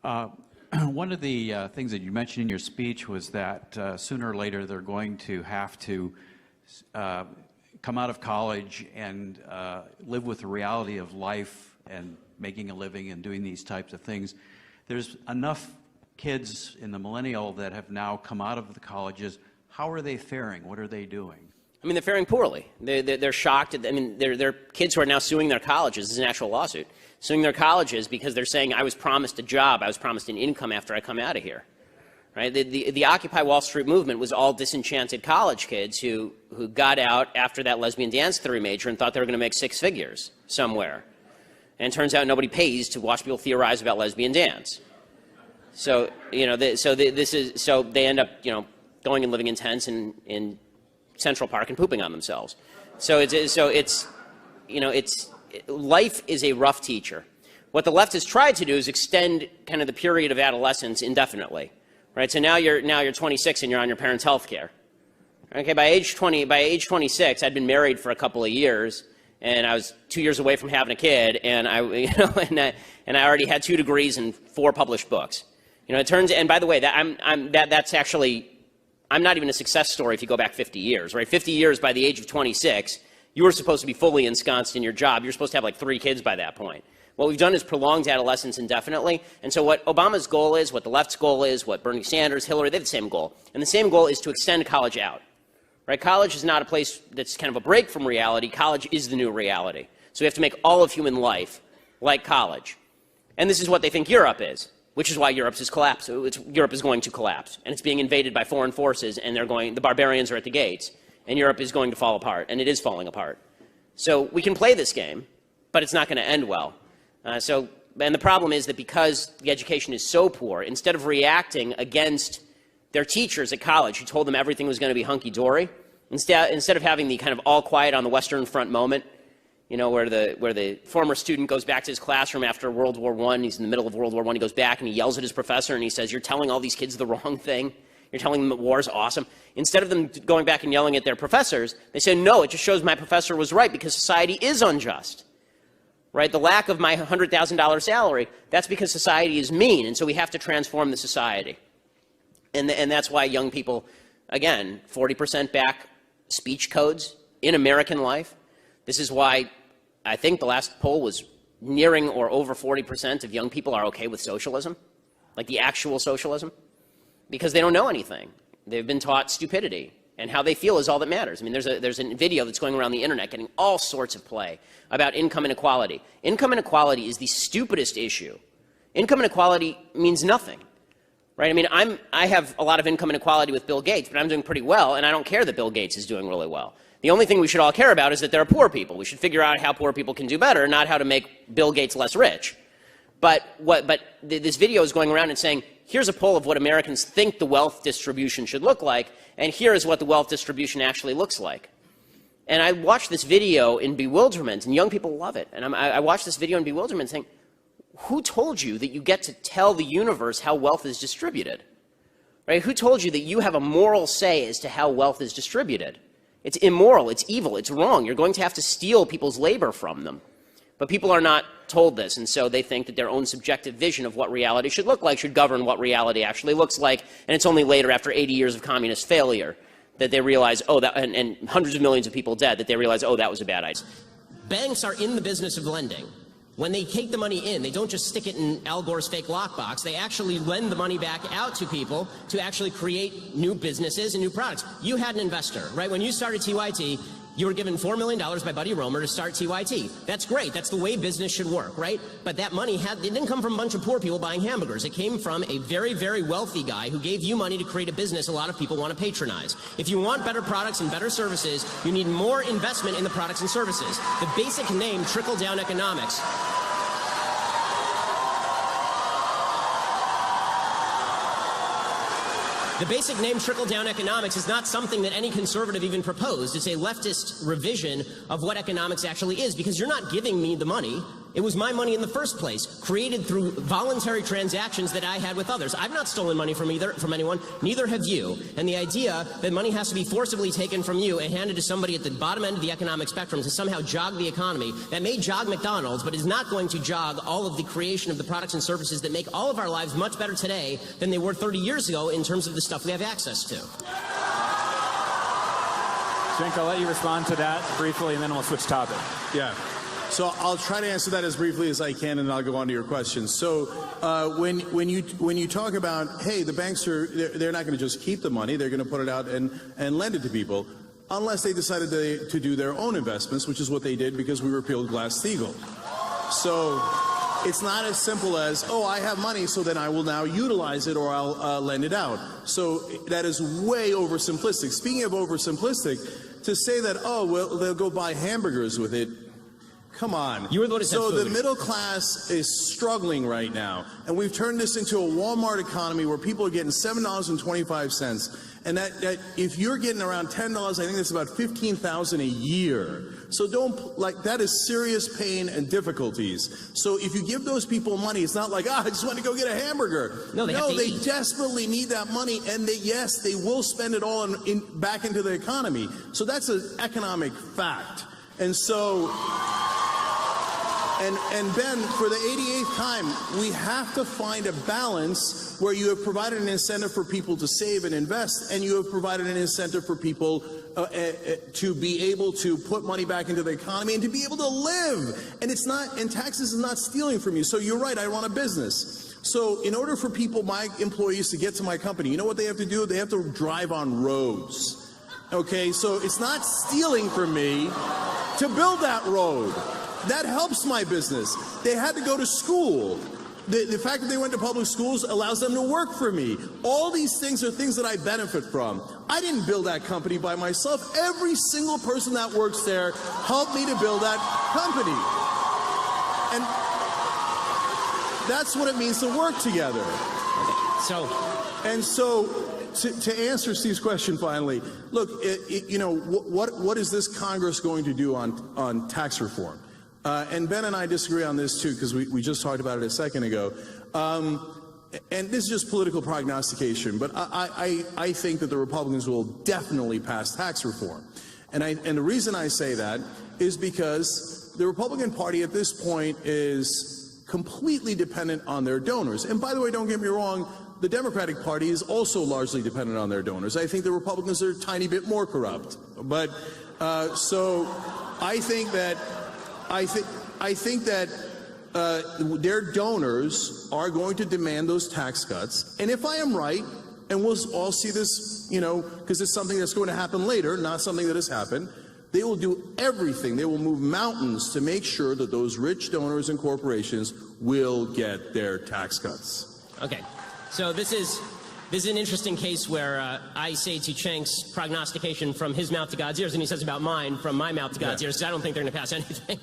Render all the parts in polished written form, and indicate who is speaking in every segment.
Speaker 1: One of the things that you mentioned in your speech was that sooner or later they're going to have to come out of college and live with the reality of life and making a living and doing these types of things. There's enough kids in the millennial that have now come out of the colleges. How are they faring? What are they doing?
Speaker 2: I mean, they're faring poorly. They're shocked. I mean, they're kids who are now suing their colleges. This is an actual lawsuit. Suing their colleges because they're saying, I was promised a job, I was promised an income after I come out of here. Right? The Occupy Wall Street movement was all disenchanted college kids who got out after that lesbian dance theory major and thought they were going to make six figures somewhere. And it turns out nobody pays to watch people theorize about lesbian dance. So, you know, so they end up, you know, going and living in tents in Central Park and pooping on themselves. Life is a rough teacher. What the left has tried to do is extend kind of the period of adolescence indefinitely, right? So now you're 26 and you're on your parents' health care. Okay, by age 26, I'd been married for a couple of years, and I was 2 years away from having a kid, and I already had 2 degrees and 4 published books. You know, it turns, and by the way, that's actually, I'm not even a success story if you go back 50 years, right? 50 years by the age of 26. You were supposed to be fully ensconced in your job. You're supposed to have like 3 kids by that point. What we've done is prolonged adolescence indefinitely. And so what Obama's goal is, what the left's goal is, what Bernie Sanders, Hillary, they have the same goal. And the same goal is to extend college out. Right? College is not a place that's kind of a break from reality. College is the new reality. So we have to make all of human life like college. And this is what they think Europe is, which is why Europe is going to collapse. And it's being invaded by foreign forces, and the barbarians are at the gates. And Europe is going to fall apart, and it is falling apart. So we can play this game, but it's not going to end well. And the problem is that because the education is so poor, instead of reacting against their teachers at college who told them everything was going to be hunky-dory, instead of having the kind of all quiet on the Western Front moment, you know, where the former student goes back to his classroom after World War I, he's in the middle of World War I, he goes back and he yells at his professor and he says, "You're telling all these kids the wrong thing. You're telling them that war is awesome." Instead of them going back and yelling at their professors, they say, "No, it just shows my professor was right because society is unjust." Right? The lack of my $100,000 salary, that's because society is mean, and so we have to transform the society. And that's why young people, again, 40% back speech codes in American life. This is why I think the last poll was nearing or over 40% of young people are okay with socialism, like the actual socialism. Because they don't know anything. They've been taught stupidity, and how they feel is all that matters. I mean, there's a video that's going around the internet getting all sorts of play about income inequality. Income inequality is the stupidest issue. Income inequality means nothing, right? I mean, I have a lot of income inequality with Bill Gates, but I'm doing pretty well, and I don't care that Bill Gates is doing really well. The only thing we should all care about is that there are poor people. We should figure out how poor people can do better, not how to make Bill Gates less rich. But this video is going around and saying, here's a poll of what Americans think the wealth distribution should look like, and here is what the wealth distribution actually looks like. And I watched this video in bewilderment, and young people love it. And I watched this video in bewilderment saying, who told you that you get to tell the universe how wealth is distributed? Right? Who told you that you have a moral say as to how wealth is distributed? It's immoral, it's evil, it's wrong. You're going to have to steal people's labor from them. But people are not told this, and so they think that their own subjective vision of what reality should look like should govern what reality actually looks like, and it's only later, after 80 years of communist failure, that they realize, oh, and hundreds of millions of people dead, that they realize, oh, that was a bad idea.
Speaker 3: Banks are in the business of lending. When they take the money in, they don't just stick it in Al Gore's fake lockbox. They actually lend the money back out to people to actually create new businesses and new products. You had an investor, right? When you started TYT, you were given $4 million by Buddy Roemer to start TYT. That's great. That's the way business should work, right? But that money it didn't come from a bunch of poor people buying hamburgers. It came from a very, very wealthy guy who gave you money to create a business a lot of people want to patronize. If you want better products and better services, you need more investment in the products and services. The basic name, trickle-down economics. The basic name trickle-down economics is not something that any conservative even proposed. It's a leftist revision of what economics actually is, because you're not giving me the money. It was my money in the first place, created through voluntary transactions that I had with others. I've not stolen money from anyone, neither have you. And the idea that money has to be forcibly taken from you and handed to somebody at the bottom end of the economic spectrum to somehow jog the economy, that may jog McDonald's, but is not going to jog all of the creation of the products and services that make all of our lives much better today than they were 30 years ago in terms of the stuff we have access to.
Speaker 4: Cenk, I'll let you respond to that briefly, and then we'll switch topic.
Speaker 5: Yeah. So I'll try to answer that as briefly as I can, and I'll go on to your questions. So when you talk about, hey, the banks they're not going to just keep the money, they're going to put it out and lend it to people, unless they decided to do their own investments, which is what they did because we repealed Glass-Steagall. So it's not as simple as, oh, I have money, so then I will now utilize it or I'll lend it out. So that is way oversimplistic. Speaking of oversimplistic, to say that, oh, well, they'll go buy hamburgers with it, come on.
Speaker 3: You were the one who said
Speaker 5: So
Speaker 3: food.
Speaker 5: the middle class is struggling right now, and we've turned this into a Walmart economy where people are getting $7.25, and that if you're getting around $10, I think that's about $15,000 a year. So that is serious pain and difficulties. So if you give those people money, it's not like, I just want to go get a hamburger.
Speaker 3: No, they
Speaker 5: desperately need that money, and yes, they will spend it all back into the economy. So that's an economic fact. And so, and Ben, for the 88th time, we have to find a balance where you have provided an incentive for people to save and invest, and you have provided an incentive for people to be able to put money back into the economy and to be able to live. And taxes is not stealing from you. So you're right, I run a business. So in order for my employees to get to my company, you know what they have to do? They have to drive on roads. Okay, so it's not stealing from me to build that road. That helps my business. They had to go to school. The fact that they went to public schools allows them to work for me. All these things are things that I benefit from. I didn't build that company by myself. Every single person that works there helped me to build that company. And that's what it means to work together. So to answer Steve's question finally, look, what is this Congress going to do on tax reform? And Ben and I disagree on this too, because we just talked about it a second ago. And this is just political prognostication, but I think that the Republicans will definitely pass tax reform. And the reason I say that is because the Republican Party at this point is completely dependent on their donors. And by the way, don't get me wrong, the Democratic Party is also largely dependent on their donors. I think the Republicans are a tiny bit more corrupt. But so I think that their donors are going to demand those tax cuts. And if I am right, and we'll all see this, because it's something that's going to happen later, not something that has happened, they will do everything. They will move mountains to make sure that those rich donors and corporations will get their tax cuts.
Speaker 3: Okay. So this is an interesting case where I say to Cenk's prognostication from his mouth to God's ears, and he says about mine from my mouth to God's ears, because I don't think they're going to pass anything,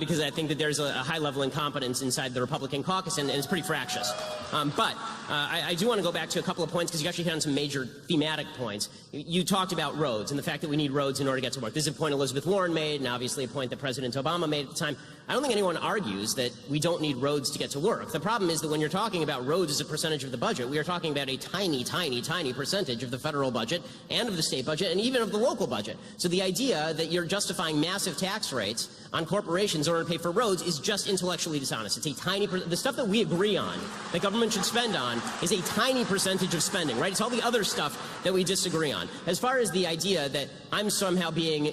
Speaker 3: because I think that there's a high-level incompetence inside the Republican caucus, and it's pretty fractious. But I do want to go back to a couple of points, because you actually hit on some major thematic points. You talked about roads and the fact that we need roads in order to get to work. This is a point Elizabeth Warren made, and obviously a point that President Obama made at the time. I don't think anyone argues that we don't need roads to get to work. The problem is that when you're talking about roads as a percentage of the budget, we are talking about a tiny, tiny, tiny percentage of the federal budget and of the state budget and even of the local budget. So the idea that you're justifying massive tax rates on corporations in order to pay for roads is just intellectually dishonest. It's a tiny the stuff that we agree on, that government should spend on, is a tiny percentage of spending, right? It's all the other stuff that we disagree on. As far as the idea that I'm somehow being,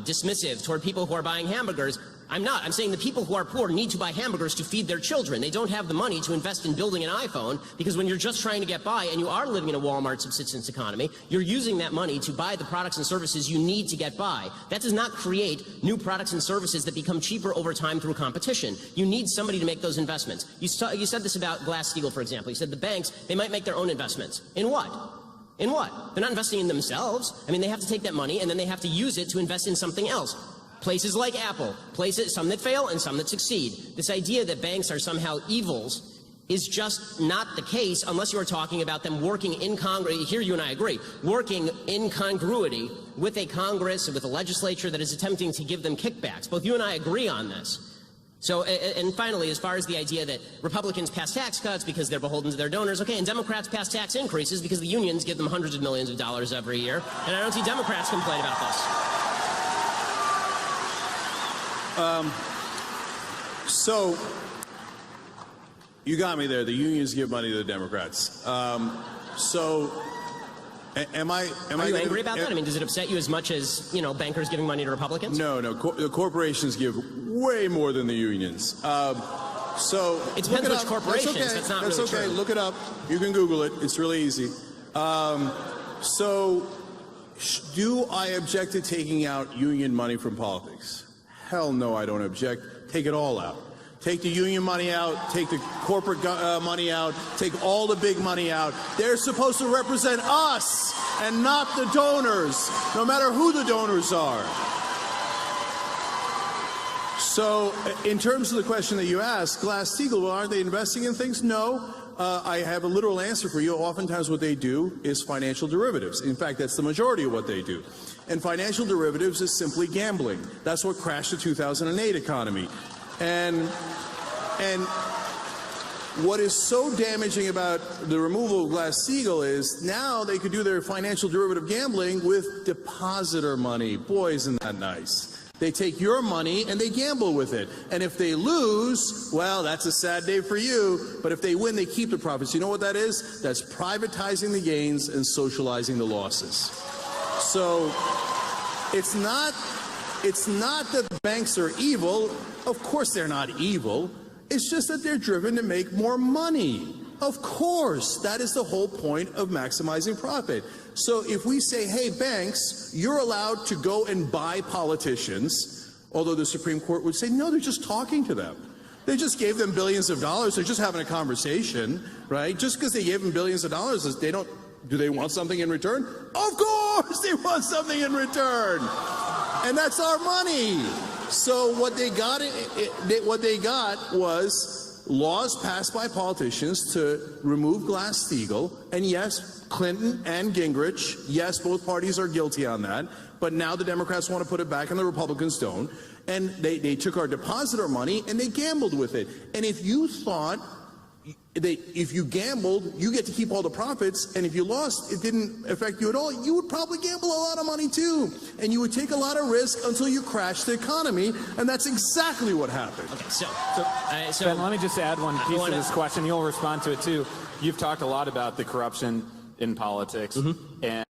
Speaker 3: dismissive toward people who are buying hamburgers, I'm not. I'm saying the people who are poor need to buy hamburgers to feed their children. They don't have the money to invest in building an iPhone, because when you're just trying to get by and you are living in a Walmart subsistence economy, you're using that money to buy the products and services you need to get by. That does not create new products and services that become cheaper over time through competition. You need somebody to make those investments. You said this about Glass-Steagall, for example. You said the banks, they might make their own investments. In what? In what? They're not investing in themselves. I mean, they have to take that money and then they have to use it to invest in something else. Places like Apple, some that fail and some that succeed. This idea that banks are somehow evils is just not the case unless you are talking about them working in Congress. Here you and I agree, working in congruity with a Congress and with a legislature that is attempting to give them kickbacks. Both you and I agree on this. So, and finally, as far as the idea that Republicans pass tax cuts because they're beholden to their donors, okay, and Democrats pass tax increases because the unions give them hundreds of millions of dollars every year, and I don't see Democrats complain about this.
Speaker 5: So, you got me there. The unions give money to the Democrats. Am I
Speaker 3: angry about that? I mean, does it upset you as much as, you know, bankers giving money to Republicans?
Speaker 5: No. The corporations give way more than the unions. So
Speaker 3: it depends which corporations.
Speaker 5: That's okay.
Speaker 3: That's not
Speaker 5: That's
Speaker 3: really
Speaker 5: okay.
Speaker 3: true.
Speaker 5: Look it up. You can Google it. It's really easy. Do I object to taking out union money from politics? Hell no, I don't object. Take it all out. Take the union money out, take the corporate money out, take all the big money out. They're supposed to represent us and not the donors, no matter who the donors are. So, in terms of the question that you asked, Glass-Steagall, well, aren't they investing in things? No. I have a literal answer for you. Oftentimes what they do is financial derivatives. In fact, that's the majority of what they do. And financial derivatives is simply gambling. That's what crashed the 2008 economy. And what is so damaging about the removal of Glass-Steagall is now they could do their financial derivative gambling with depositor money. Boy, isn't that nice. They take your money and they gamble with it. And if they lose, well, that's a sad day for you. But if they win, they keep the profits. You know what that is? That's privatizing the gains and socializing the losses. So it's not that the banks are evil. Of course they're not evil. It's just that they're driven to make more money. Of course, that is the whole point of maximizing profit. So if we say, hey, banks, you're allowed to go and buy politicians, although the Supreme Court would say, no, they're just talking to them. They just gave them billions of dollars. They're just having a conversation, right? Just because they gave them billions of dollars, do they want something in return? Of course they want something in return. And that's our money. So what they got was laws passed by politicians to remove Glass-Steagall. And yes, Clinton and Gingrich, yes, both parties are guilty on that. But now the Democrats want to put it back and the Republicans don't. And they took our depositor money and they gambled with it. And if you thought if you gambled, you get to keep all the profits, and if you lost, it didn't affect you at all, you would probably gamble a lot of money too. And you would take a lot of risk until you crash the economy, and that's exactly what happened.
Speaker 3: Okay, so
Speaker 4: Ben, let me just add one piece to this question. You'll respond to it too. You've talked a lot about the corruption in politics, and